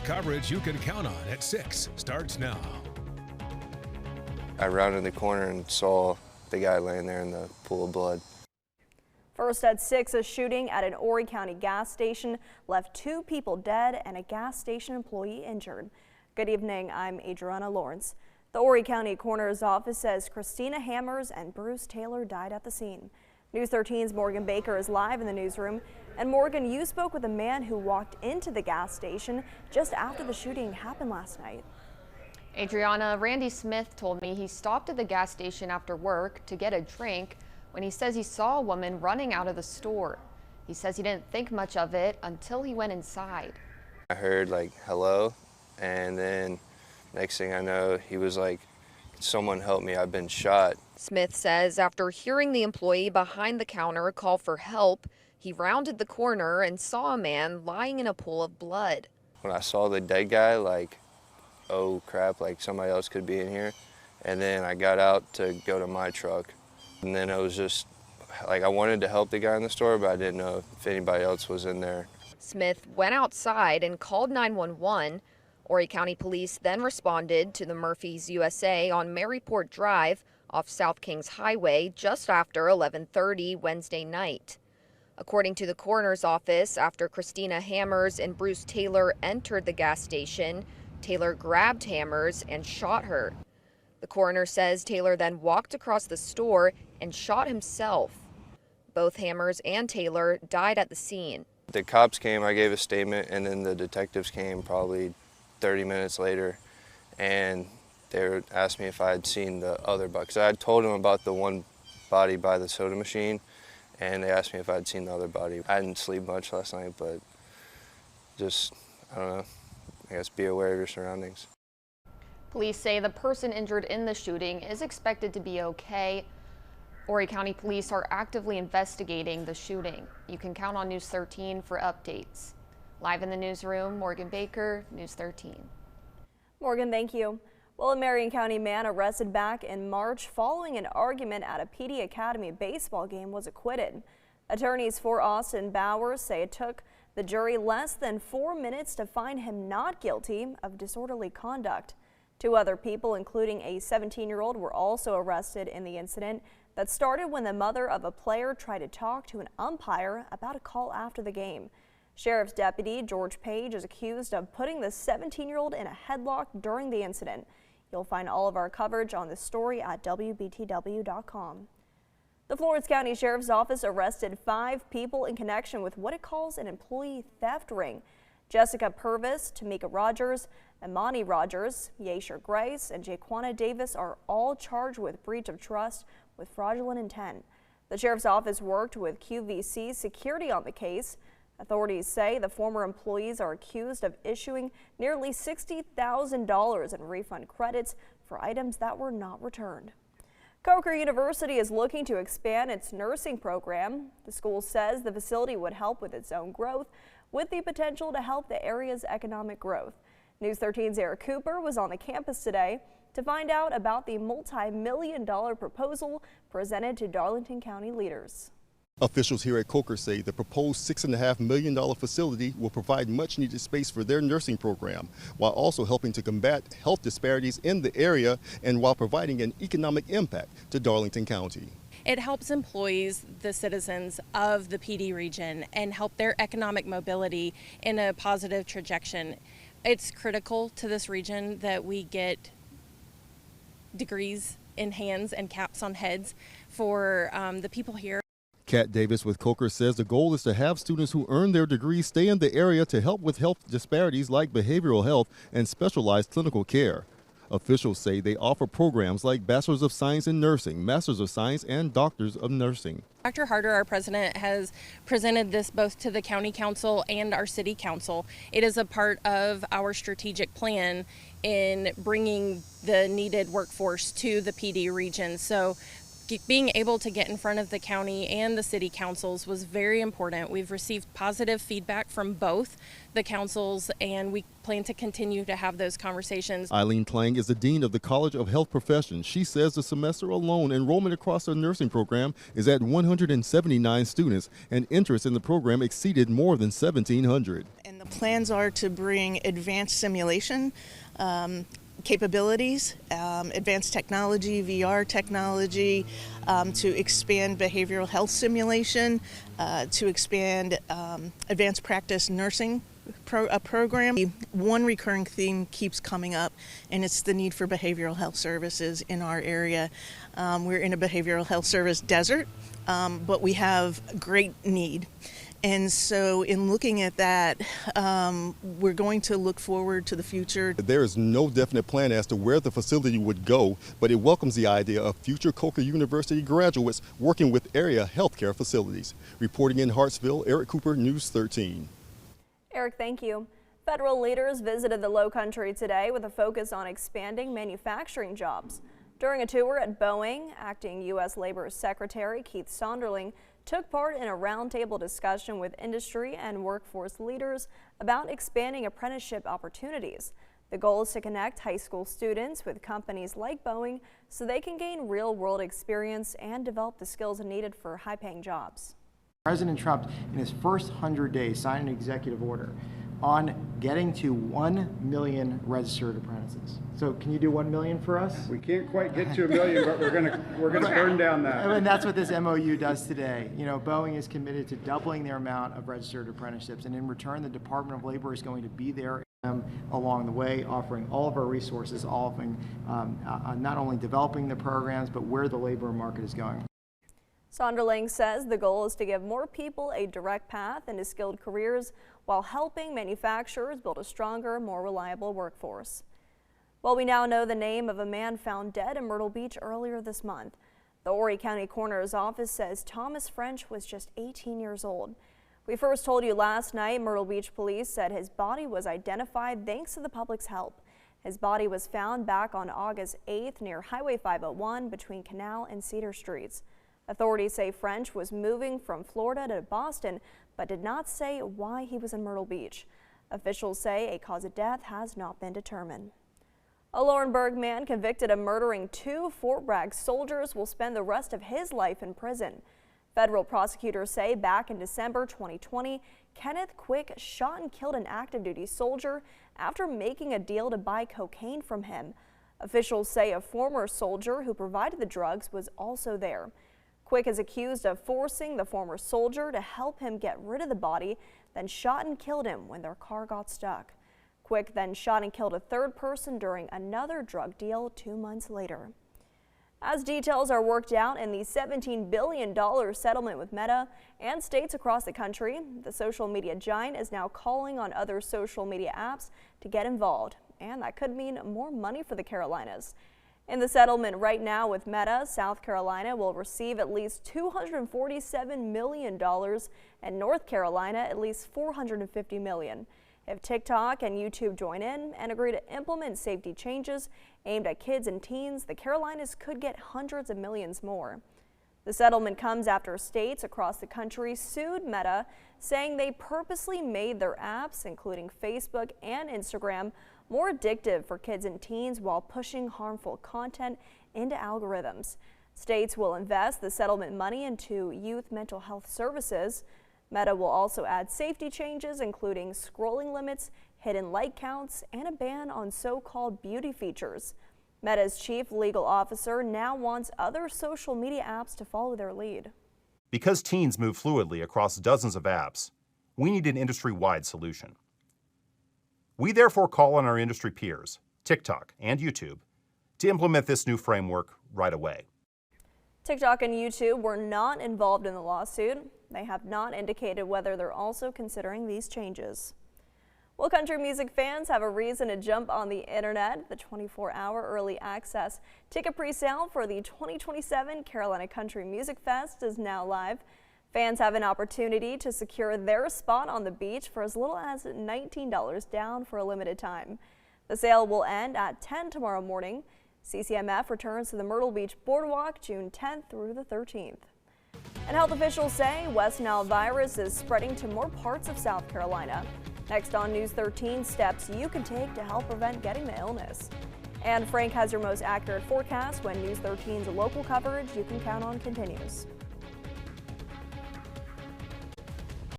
Coverage you can count on at 6 starts now. I rounded the corner and saw the guy laying there in the pool of blood. First at 6, a shooting at an Horry County gas station left 2 people dead and a gas station employee injured. Good evening, I'm Adriana Lawrence. The Horry County Coroner's Office says Christina Hammers and Bruce Taylor died at the scene. News 13's Morgan Baker is live in the newsroom. And Morgan, you spoke with a man who walked into the gas station just after the shooting happened last night. Adriana, Randy Smith told me he stopped at the gas station after work to get a drink when he says he saw a woman running out of the store. He says he didn't think much of it until he went inside. I heard like hello, and then next thing I know, he was like, "Someone help me, I've been shot." Smith says after hearing the employee behind the counter call for help, he rounded the corner and saw a man lying in a pool of blood. When I saw the dead guy, like, oh crap, like somebody else could be in here. And then I got out to go to my truck. And then it was just, like, I wanted to help the guy in the store, but I didn't know if anybody else was in there. Smith went outside and called 911. Horry County Police then responded to the Murphy's USA on Maryport Drive off South Kings Highway just after 11:30 Wednesday night. According to the coroner's office, after Christina Hammers and Bruce Taylor entered the gas station, Taylor grabbed Hammers and shot her. The coroner says Taylor then walked across the store and shot himself. Both Hammers and Taylor died at the scene. The cops came, I gave a statement, and then the detectives came probably 30 minutes later, and they asked me if I had seen the other body. Because I had told them about the one body by the soda machine, and they asked me if I had seen the other body. I didn't sleep much last night, but just, I don't know, I guess be aware of your surroundings. Police say the person injured in the shooting is expected to be okay. Horry County Police are actively investigating the shooting. You can count on News 13 for updates. Live in the newsroom, Morgan Baker, News 13. Morgan, thank you. Well, a Marion County man arrested back in March following an argument at a PD Academy baseball game was acquitted. Attorneys for Austin Bowers say it took the jury less than 4 minutes to find him not guilty of disorderly conduct. 2 other people, including a 17-year-old, were also arrested in the incident that started when the mother of a player tried to talk to an umpire about a call after the game. Sheriff's Deputy George Page is accused of putting the 17-year-old in a headlock during the incident. You'll find all of our coverage on this story at WBTW.com. The Florence County Sheriff's Office arrested 5 people in connection with what it calls an employee theft ring. Jessica Purvis, Tamika Rogers, Imani Rogers, Yasher Grace, and Jaquana Davis are all charged with breach of trust with fraudulent intent. The Sheriff's Office worked with QVC Security on the case. Authorities say the former employees are accused of issuing nearly $60,000 in refund credits for items that were not returned. Coker University is looking to expand its nursing program. The school says the facility would help with its own growth, with the potential to help the area's economic growth. News 13's Eric Cooper was on the campus today to find out about the multi-million-dollar proposal presented to Darlington County leaders. Officials here at Coker say the proposed $6.5 million facility will provide much-needed space for their nursing program, while also helping to combat health disparities in the area and while providing an economic impact to Darlington County. It helps employees, the citizens of the PD region, and help their economic mobility in a positive trajectory. It's critical to this region that we get degrees in hands and caps on heads for the people here. Kat Davis with Coker says the goal is to have students who earn their degrees stay in the area to help with health disparities like behavioral health and specialized clinical care. Officials say they offer programs like Bachelors of Science in Nursing, Masters of Science, and Doctors of Nursing. Dr. Harder, our president, has presented this both to the county council and our city council. It is a part of our strategic plan in bringing the needed workforce to the PD region. So being able to get in front of the county and the city councils was very important. We've received positive feedback from both the councils, and we plan to continue to have those conversations. Eileen Klang is the Dean of the College of Health Professions. She says the semester alone, enrollment across the nursing program is at 179 students, and interest in the program exceeded more than 1,700. And the plans are to bring advanced simulation capabilities, advanced technology, VR technology, to expand behavioral health simulation, to expand advanced practice nursing program. One recurring theme keeps coming up, and it's the need for behavioral health services in our area. We're in a behavioral health service desert, but we have great need. And so in looking at that, we're going to look forward to the future. There is no definite plan as to where the facility would go, but it welcomes the idea of future Coker University graduates working with area healthcare facilities. Reporting in Hartsville, Eric Cooper, News 13. Eric, thank you. Federal leaders visited the Lowcountry today with a focus on expanding manufacturing jobs. During a tour at Boeing, acting U.S. Labor Secretary Keith Sonderling took part in a roundtable discussion with industry and workforce leaders about expanding apprenticeship opportunities. The goal is to connect high school students with companies like Boeing so they can gain real-world experience and develop the skills needed for high-paying jobs. President Trump, in his first 100 days, signed an executive order on getting to 1 million registered apprentices. So can you do 1 million for us? We can't quite get to 1 million, but we're gonna burn down that. And that's what this MOU does today. You know, Boeing is committed to doubling their amount of registered apprenticeships, and in return, the Department of Labor is going to be there along the way, offering all of our resources, offering not only developing the programs, but where the labor market is going. Sonderling says the goal is to give more people a direct path into skilled careers while helping manufacturers build a stronger, more reliable workforce. Well, we now know the name of a man found dead in Myrtle Beach earlier this month. The Horry County Coroner's Office says Thomas French was just 18 years old. We first told you last night Myrtle Beach police said his body was identified thanks to the public's help. His body was found back on August 8th near Highway 501 between Canal and Cedar Streets. Authorities say French was moving from Florida to Boston, but did not say why he was in Myrtle Beach. Officials say a cause of death has not been determined. A Laurinburg man convicted of murdering 2 Fort Bragg soldiers will spend the rest of his life in prison. Federal prosecutors say back in December 2020, Kenneth Quick shot and killed an active duty soldier after making a deal to buy cocaine from him. Officials say a former soldier who provided the drugs was also there. Quick is accused of forcing the former soldier to help him get rid of the body, then shot and killed him when their car got stuck. Quick then shot and killed a third person during another drug deal 2 months later. As details are worked out in the $17 billion settlement with Meta and states across the country, the social media giant is now calling on other social media apps to get involved, and that could mean more money for the Carolinas. In the settlement right now with Meta, South Carolina will receive at least $247 million and North Carolina at least $450 million. If TikTok and YouTube join in and agree to implement safety changes aimed at kids and teens, the Carolinas could get hundreds of millions more. The settlement comes after states across the country sued Meta, saying they purposely made their apps, including Facebook and Instagram, more addictive for kids and teens while pushing harmful content into algorithms. States will invest the settlement money into youth mental health services. Meta will also add safety changes, including scrolling limits, hidden like counts, and a ban on so-called beauty features. Meta's chief legal officer now wants other social media apps to follow their lead. Because teens move fluidly across dozens of apps, we need an industry-wide solution. We therefore call on our industry peers, TikTok and YouTube, to implement this new framework right away. TikTok and YouTube were not involved in the lawsuit. They have not indicated whether they're also considering these changes. Well, country music fans have a reason to jump on the internet. The 24-hour early access ticket pre-sale for the 2027 Carolina Country Music Fest is now live. Fans have an opportunity to secure their spot on the beach for as little as $19 down for a limited time. The sale will end at 10 tomorrow morning. CCMF returns to the Myrtle Beach Boardwalk June 10th through the 13th. And health officials say West Nile virus is spreading to more parts of South Carolina. Next on News 13, steps you can take to help prevent getting the illness. And Frank has your most accurate forecast when News 13's local coverage you can count on continues.